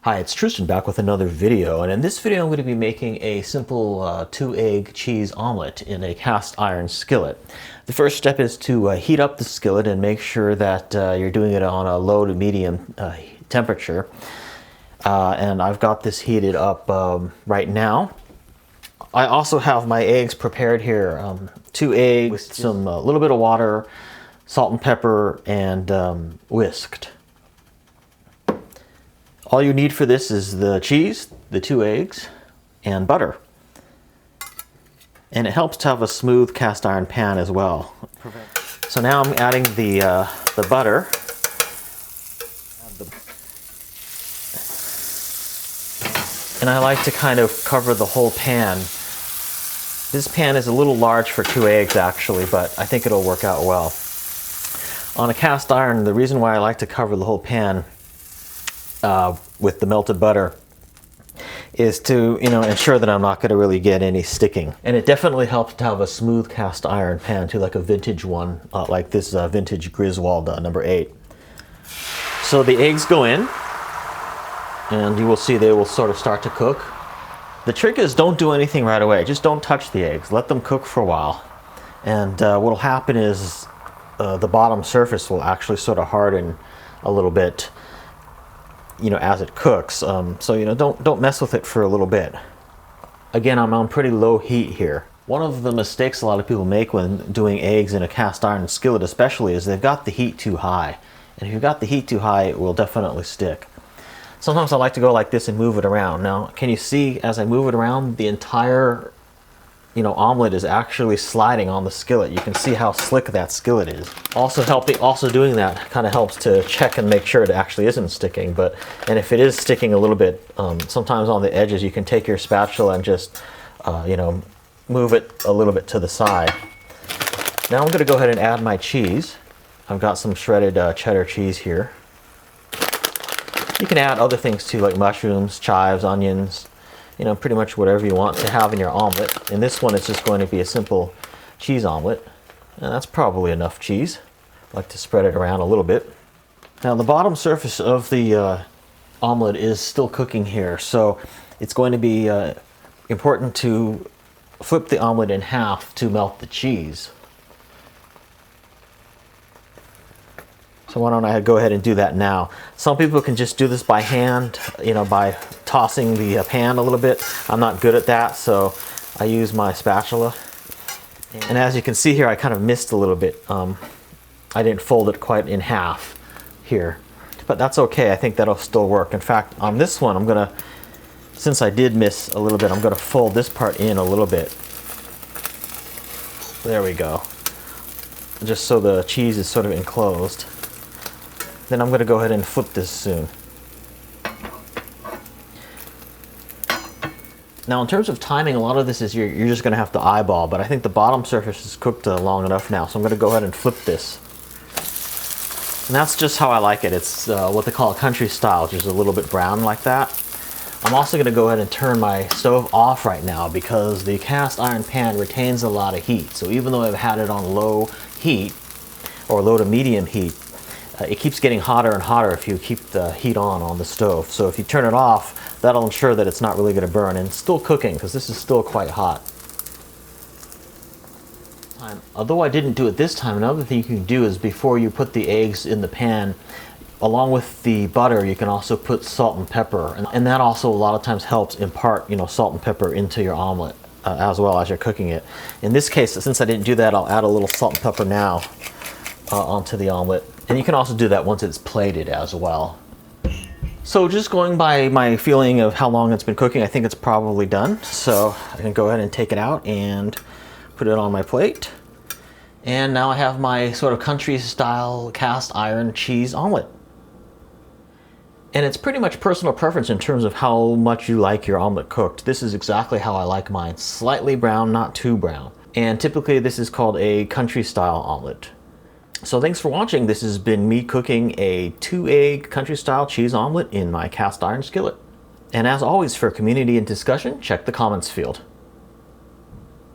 Hi, it's Tristan back with another video, and in this video I'm going to be making a simple 2-egg cheese omelet in a cast iron skillet. The first step is to heat up the skillet and make sure that you're doing it on a low to medium temperature. And I've got this heated up right now. I also have my eggs prepared here. 2 eggs with some little bit of water, salt and pepper, and whisked. All you need for this is the cheese, the 2 eggs, and butter. And it helps to have a smooth cast iron pan as well. So now I'm adding the butter. And I like to kind of cover the whole pan. This pan is a little large for 2 eggs actually, but I think it'll work out well. On a cast iron, the reason why I like to cover the whole pan with the melted butter is to ensure that I'm not going to really get any sticking. And it definitely helps to have a smooth cast iron pan too, like a vintage one, like this vintage Griswold number 8. So the eggs go in, and you will see they will sort of start to cook. The trick is don't do anything right away. Just don't touch the eggs. Let them cook for a while. And what will happen is the bottom surface will actually sort of harden a little bit as it cooks. So don't mess with it for a little bit. Again, I'm on pretty low heat here. One of the mistakes a lot of people make when doing eggs in a cast iron skillet especially is they've got the heat too high. And if you've got the heat too high, it will definitely stick. Sometimes I like to go like this and move it around. Now, can you see as I move it around, the entire omelet is actually sliding on the skillet. You can see how slick that skillet is. Also doing that kind of helps to check and make sure it actually isn't sticking. And if it is sticking a little bit, sometimes on the edges, you can take your spatula and just move it a little bit to the side. Now I'm going to go ahead and add my cheese. I've got some shredded cheddar cheese here. You can add other things too, like mushrooms, chives, onions, pretty much whatever you want to have in your omelet. In this one, it's just going to be a simple cheese omelet. And that's probably enough cheese. I like to spread it around a little bit. Now, the bottom surface of the omelet is still cooking here, so it's going to be important to flip the omelet in half to melt the cheese. So why don't I go ahead and do that now? Some people can just do this by hand, by tossing the pan a little bit. I'm not good at that, so I use my spatula. And as you can see here, I kind of missed a little bit. I didn't fold it quite in half here, but that's okay. I think that'll still work. In fact, on this one, since I did miss a little bit, I'm gonna fold this part in a little bit. There we go. Just so the cheese is sort of enclosed. Then I'm going to go ahead and flip this soon. Now in terms of timing, a lot of this is you're just going to have to eyeball, but I think the bottom surface is cooked long enough now, so I'm going to go ahead and flip this. And that's just how I like it. It's what they call a country style, which is a little bit brown like that. I'm also going to go ahead and turn my stove off right now because the cast iron pan retains a lot of heat. So even though I've had it on low heat, or low to medium heat, it keeps getting hotter and hotter if you keep the heat on the stove. So if you turn it off, that'll ensure that it's not really going to burn, and it's still cooking because this is still quite hot. Although I didn't do it this time, another thing you can do is before you put the eggs in the pan, along with the butter, you can also put salt and pepper, and that also a lot of times helps impart salt and pepper into your omelet as well as you're cooking it. In this case, since I didn't do that, I'll add a little salt and pepper now onto the omelet. And you can also do that once it's plated as well. So just going by my feeling of how long it's been cooking, I think it's probably done. So I can go ahead and take it out and put it on my plate. And now I have my sort of country style cast iron cheese omelet. And it's pretty much personal preference in terms of how much you like your omelet cooked. This is exactly how I like mine. Slightly brown, not too brown. And typically this is called a country style omelet. So thanks for watching. This has been me cooking a 2-egg country style cheese omelet in my cast iron skillet. And as always, for community and discussion, check the comments field.